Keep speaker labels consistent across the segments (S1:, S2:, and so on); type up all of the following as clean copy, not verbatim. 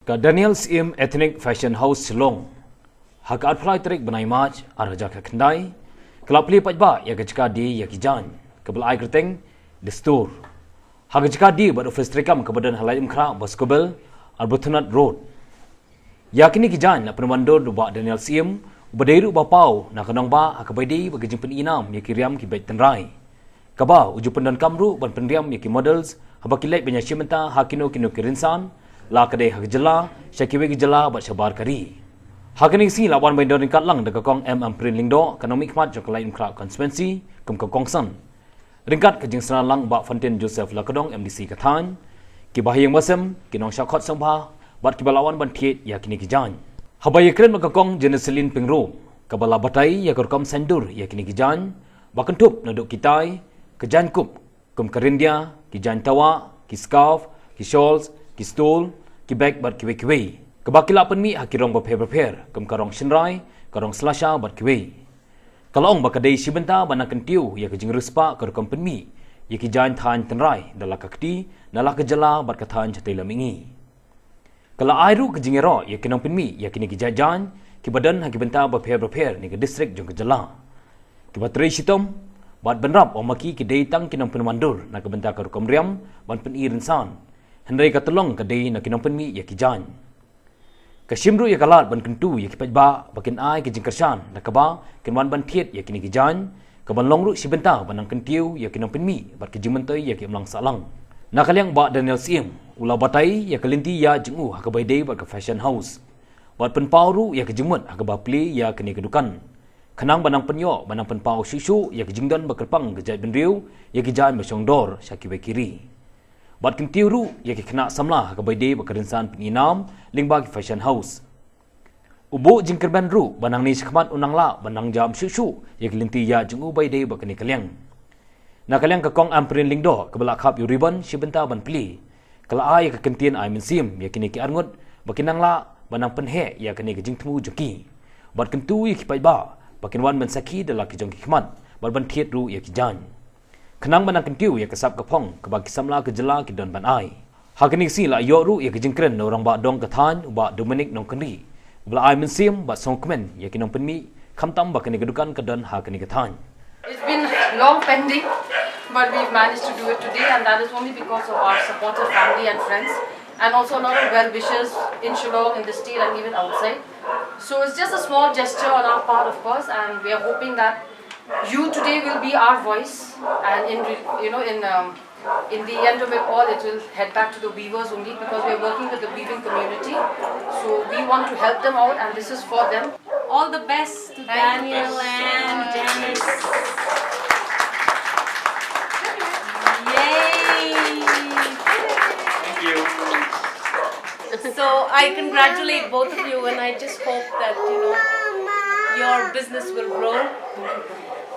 S1: Ka Daniel Syiem Ethnic Fashion House Long. Hak Plie Trik Benai Maj Ar Jaka Kendai. Kelap Plie Pajba ya Jaka di ya Jain. Kebel ai kerteng destur. Hak Jaka di bad office trekam kebadan halai imkra Baskobel Ar Butunat Road. Yakini Jain na penmando ba Daniel Syiem ubadairu bapau na kanong ba akabaidi bagi jimpen inam ya kiriam ki bait tenrai. Kaba uju pendan kamru ban pendiam ya ki models habakilai benya shimenta hakino kino kirinsan la kadai hak Jylla syakiwe Jylla bat syabar kari. Hakini si lawan bain don kat lang dekat kong Prin Lingdo kanong mikmat jok lain kra konsuensi kem ke kongsan. Ringkat ke jing lang ba Fontaine Joseph Lakadong MDC Kathan ki bahiyang masem kinong syakot sambha bat ki balawan ban thiet ya kini ki Jain. Habay kren makakong jeneselin pingro kabala batai ya korkom sendur ya kini ki Jain bakentup naduk kitai ke Jain kup kum kerindia ki Jain tawa ki scarf ki shawls ki stol ki bag bat kiwe kebakila penmi hakirong berper kum karong shinrai karong slasha bat kiwe kalong bakadai sibenta banakan tiu ya ke jing respa korkom penmi ya ki Jain than tenrai dalak kakti dalak Jylla bat kathan chatai lamingi. Kalau airu ke jingero ya kinong penmi ya kini ki Jain ki badan haki benta berper ni ke distrik Jong ke Jylla. Ki bateri sitom bat benrap omaki ki deitang kinong penmandur na ke benta ka rukom riam ban pen irinsan. Hendai ka tolong ke dei na kinong penmi ya ki Jain. Ka simru ya kalat ban kentu ya ki pajba bakin ai ki jingkersan na kaba kinwan ban thiet ya kini ki Jain ka ban longru si benta banang kentiu ya kinong penmi bat ki jimentai ya ki mlang salang. Na kaliang ba Daniel Syiem ulah batai ya kelinti ya jengu hakabai dei ba ke fashion house. Wat penpauru ya ke jemut hakaba Plie ya kini kedukan. Kenang banang penyo banang penpau susu ya ke jingdan bakerpang ke Jai Benriu ya ke Jain Basyongdor syaki kiri. Bat kentiuru ya ke kena samlah hakabai dei ba kerinsan peninam lingba ke fashion house. Ubu jingkerban ru banang ni sekmat unang la banang jam susu ya kelinti ya jengu bai dei ba kini kaliang. Na kaliang ke kong Prin Lingdo ke belak hap yuriban sibenta ban Plie. Kala ai ke kentian ai min Syiem ya kini ki arngut bakinang la banang penhe ya kini ke jingtemu jengki. Bat kentu ya ki paiba bakin wan men saki dala ki jong hikmat bat ban thiet ru ya ki Jain. Kenang banang kentiu ya kesap kepong ke bagi samla ke Jylla ki don ban ai. Hakini si la yo ru ya ke jingkren no orang ba dong kathan ba Dominic nong keni. Bela ai min Syiem ba songkmen ya kinong penmi khamtam ba kini kedukan ke don hakini kathan.
S2: It's been long pending, but we've managed to do it today, and that is only because of our supportive family and friends, and also a lot of well-wishers in Shillong, in the state, and even outside. So it's just a small gesture on our part, of course, and we are hoping that you today will be our voice, and in the end of it all, it will head back to the weavers only, because we are working with the weaving community. So we want to help them out, and this is for them.
S3: All the best to Daniel and Janice. Yay!
S4: Thank you.
S3: So I congratulate both of you, and I just hope that your business will grow,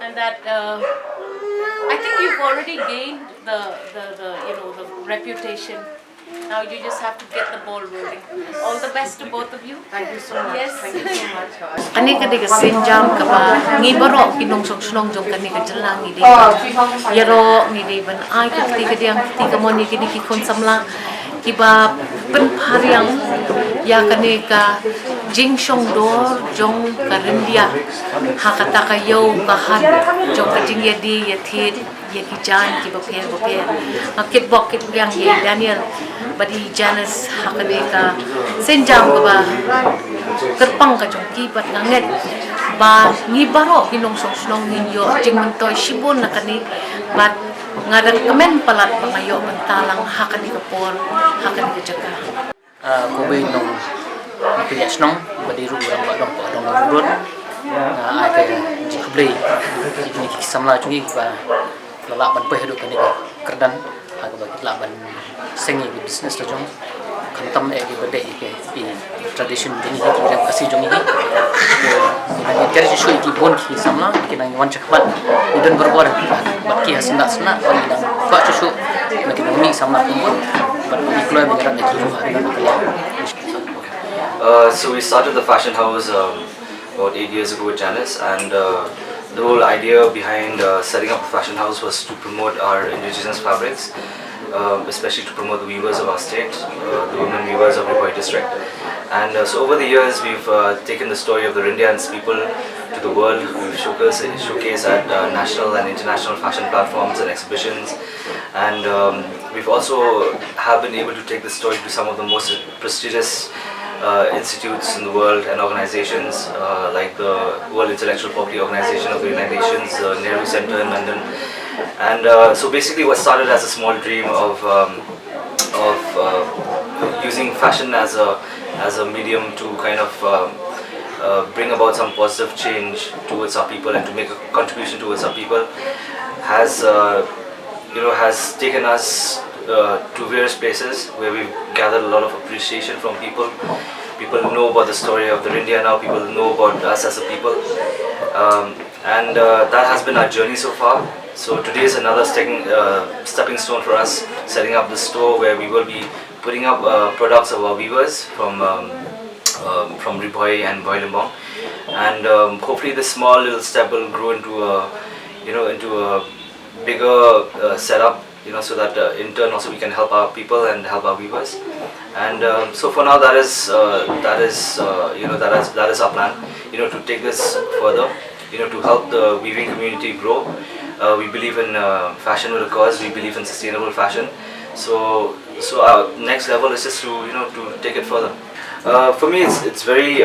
S3: and that I think you've already gained the reputation. Now you just have to get the ball rolling. All the best to both of you.
S2: Thank you so much.
S3: Yes.
S2: Thank you so much.
S5: Ani kadi ka sinjam ka ba ngi baro kinong sok jong kani ka Jylla ngi de yaro ngi de ban ai ka ti ka diam ti ka moni kini ki kon samla ki ba pen phariang ya kani ka jing shong dor jong ka rindia hakata ka yo ka han jong ka jing ya di ya thit ya ki Jain ki ba pher akit bok kit yang ye Daniel badi Janice hakane ka sinjam ka ba kerpang ka jong ki bat nganget ba ngi baro kinong sok ninyo jing mantoy sibon na kani bat ngaran kemen palat pangayo bentalang hakani ka por hakani ka Jaka
S6: ko be nong pilih snong badi ru orang ba dong rut ai ka jiblei ni samla chungi ba lalak ban pe hidup kani ka kerdan aga ba kitla ban sengi business ta jong kantam e gi bade ke tradition dini ki jang kasi jong hi ni kare ji shui ki bon ki samla ki nang wan chakbat udan berbor bat ki hasna sna bani nang ba chu maki mi samla ki bon bat ni kloy mengarat ki ru hari
S4: So we started the fashion house about 8 years ago with Janice, and the whole idea behind setting up the fashion house was to promote our indigenous fabrics. especially to promote the weavers of our state, the women weavers of Ribhoi district. And so over the years, we've taken the story of the Rindians people to the world. We've showcased at national and international fashion platforms and exhibitions. And we've also have been able to take the story to some of the most prestigious institutes in the world and organizations like the World Intellectual Property Organization of the United Nations, Nehru Center in London. And so basically what started as a small dream of using fashion as a medium to kind of bring about some positive change towards our people and to make a contribution towards our people has has taken us to various places where we've gathered a lot of appreciation from people. People know about the story of the India now, people know about us as a people. And that has been our journey so far. So today is another stepping stone for us, setting up the store where we will be putting up products of our weavers from Ribhoi and Bhoi Limbong. And hopefully this small little step will grow into a bigger setup, so that in turn also we can help our people and help our weavers. And so for now that is our plan, to take this further, to help the weaving community grow. We believe in fashion with a cause. We believe in sustainable fashion. So our next level is just to take it further. For me, it's very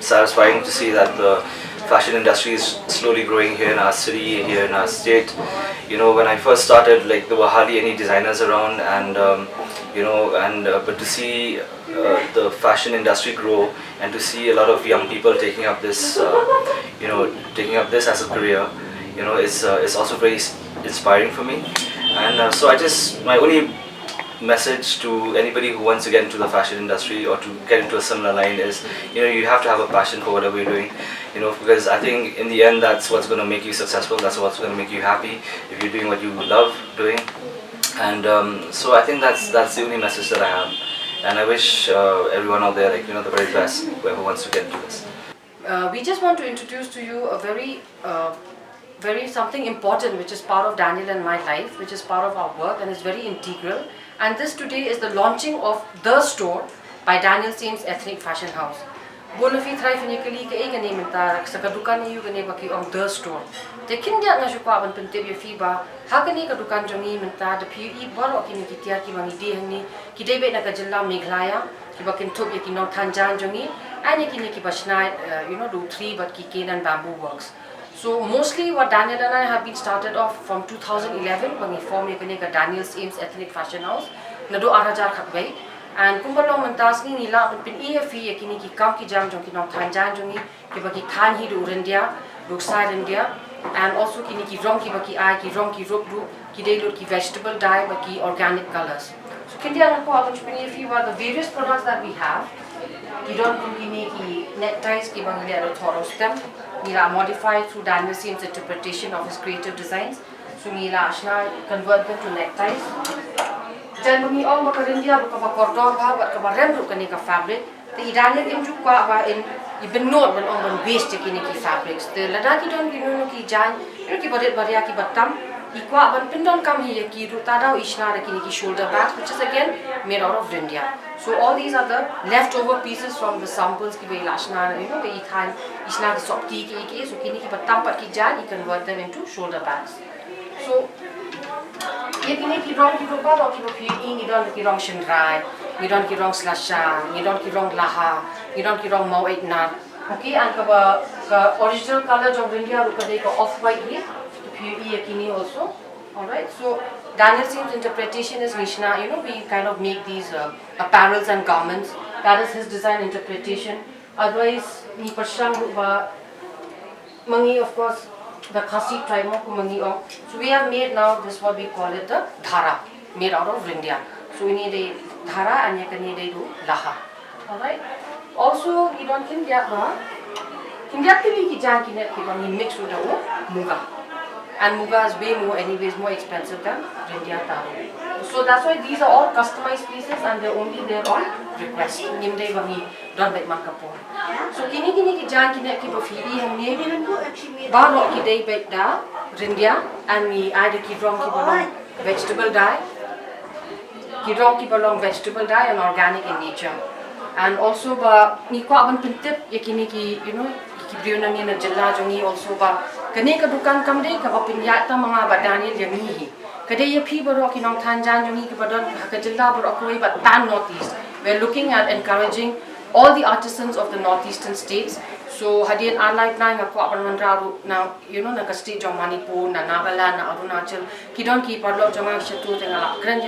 S4: satisfying to see that the fashion industry is slowly growing here in our city, here in our state. When I first started, there were hardly any designers around, and but to see the fashion industry grow and to see a lot of young people taking up this as a career, it's also very inspiring for me. And so my only message to anybody who wants to get into the fashion industry or to get into a similar line is, you have to have a passion for whatever you're doing, because I think in the end that's what's going to make you successful, that's what's going to make you happy, if you're doing what you love doing. And so I think that's the only message that I have, and I wish everyone out there the very best, whoever wants to get into this.
S2: We just want to introduce to you a very something important which is part of Daniel and my life, which is part of our work and is very integral. And this today is the launching of The Store by Daniel Syem's Ethnic Fashion House. Bonafi try finikali ke egane minta sakadukan yu gane baki on The Store. Te kindia nga shukwa ban pente bi fiba hakani ka dukan jongi minta the pui baro kini kitia ki bangi de hni ki debe na ka Jylla Meghalaya ki bakin top ki no Thanjan jongi and kini ki bashna do 3 but ki cane and bamboo works. So mostly what Daniel and I have been started off from 2011 when we formed a Daniel Syem's Ethnic Fashion House. Nado arajar khakbai and kumbalong mentas ni nila pin EFE kini ki kam ki jam jong ki nong Thanjan jongi ki baki than hi do India, Dukside India, and also kini ki rong ki baki ai ki rong ki rup do ki dei ki vegetable dye baki organic colors. So kindia ko aban pin EFE were the various products that we have. You don't kini ki neckties ki bang ile thoro stem. Mila modified through Daniel Syem's interpretation of his creative designs. So Mila ashna convert them to neckties. Then bumi ong baka India baka cordon bha baka rem kani ka fabric. The Daniel inju kwa ba in ibn not ban ong ban waste kini ki fabrics. The ladaki don ki Jain ki baret baria ki batam. Ikwa ban pindon kam hi ki rutada ishna kini ki shoulder bags, which is again made out of India. So all these are the leftover pieces from the samples ki lashna ke ithan ishna ki sopti ki so kini ki batam pat ki Jain, you convert them into shoulder bags. So ye kini ki rong ki roba do ki phi ni don ki rong shinrai, ni don ki rong slasha, ni don ki rong laha, ni don ki rong mau etna. Okay, and ka original color of India ru ka de ka off white hi phi kini also. All right, so Daniel Syem's interpretation is Mishna, we kind of make these apparels and garments. That is his design interpretation. Otherwise, ni Pashang ba mangi, of course, the Khasi tribe ko mangi o. So we have made now this what we call it the dhara, made out of India. So we need a dhara and you can need a laha. All right. Also, we don't kindia ba. Kindia ki jan kinet ki ba mix with the muga. And muga is way more expensive than India taro. So that's why these are all customized pieces and they're only there on request. Nimde bangi don bet makapo. So kini ki jan kini ki bofili hamne baro ki dei bet da India and me aida ki rong ki baro vegetable dye. Kidong ki balong vegetable dye and organic in nature. And also ba ni ko aban pintip yakini ki ki briuna ni na Jylla jongi also ba kani ka dukan kamde ka ba pinyata mga badani yangi kade ye phi baro ki nong thanjan jongi ki badon ka Jylla baro koi ba tan northeast. We're looking at encouraging all the artisans of the northeastern states. So hadian alai nai nga ko aban mandraru na na ka state jong Manipur na Nagaland na Arunachal kidon ki parlo jong ang shatu tenga la kren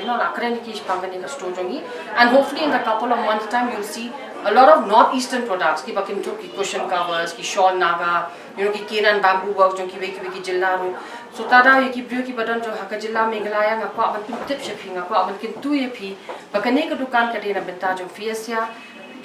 S2: la kren ki pangani ka sto jongi, and hopefully in a couple of months time you'll see a lot of northeastern products ki bakin to ki cushion covers ki shawl naga ki kenan bamboo work jong ki ki Jylla ru. So tada ye ki brio ki badan jong haka Jylla Meghalaya nga ko aban tip shaping nga ko aban kin tu ye phi bakane ka dukan ka de na benta jong fiesia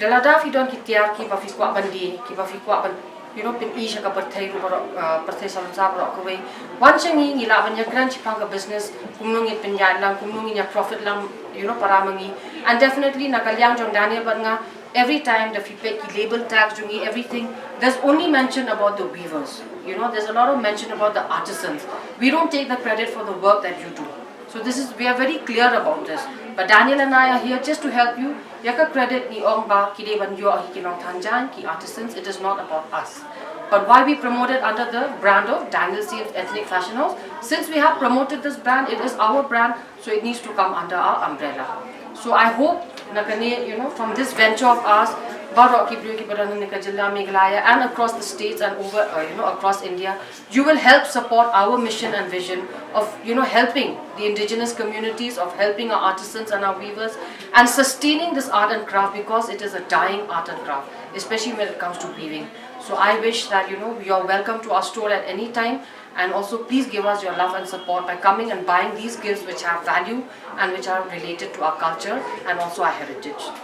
S2: Dalada fi don ki tiar ki ba fi kwa bandi ki ba fi kwa ban pin isha ka parthai ru parthai salsa ro ko wei wan changi ngi la ban ya gran chi pang ka business kumnung it pin yan lang kumnung ya profit lang paramangi, and definitely na kalyang jong Daniel banga every time the feedback ki label tags jungi everything there's only mention about the weavers, there's a lot of mention about the artisans. We don't take the credit for the work that you do. So we are very clear about this. But Daniel and I are here just to help you. Yaka credit ni ong ba kide ban yo ahi kinong thanjan ki artisans. It is not about us. But why we promote it under the brand of Daniel Syem's Ethnic Fashion House? Since we have promoted this brand, it is our brand, so it needs to come under our umbrella. So I hope nakane from this venture of ours, Jylla Meghalaya and across the states and over across India, you will help support our mission and vision of helping the indigenous communities, of helping our artisans and our weavers, and sustaining this art and craft, because it is a dying art and craft, especially when it comes to weaving. So I wish that you are welcome to our store at any time, and also please give us your love and support by coming and buying these gifts which have value and which are related to our culture and also our heritage.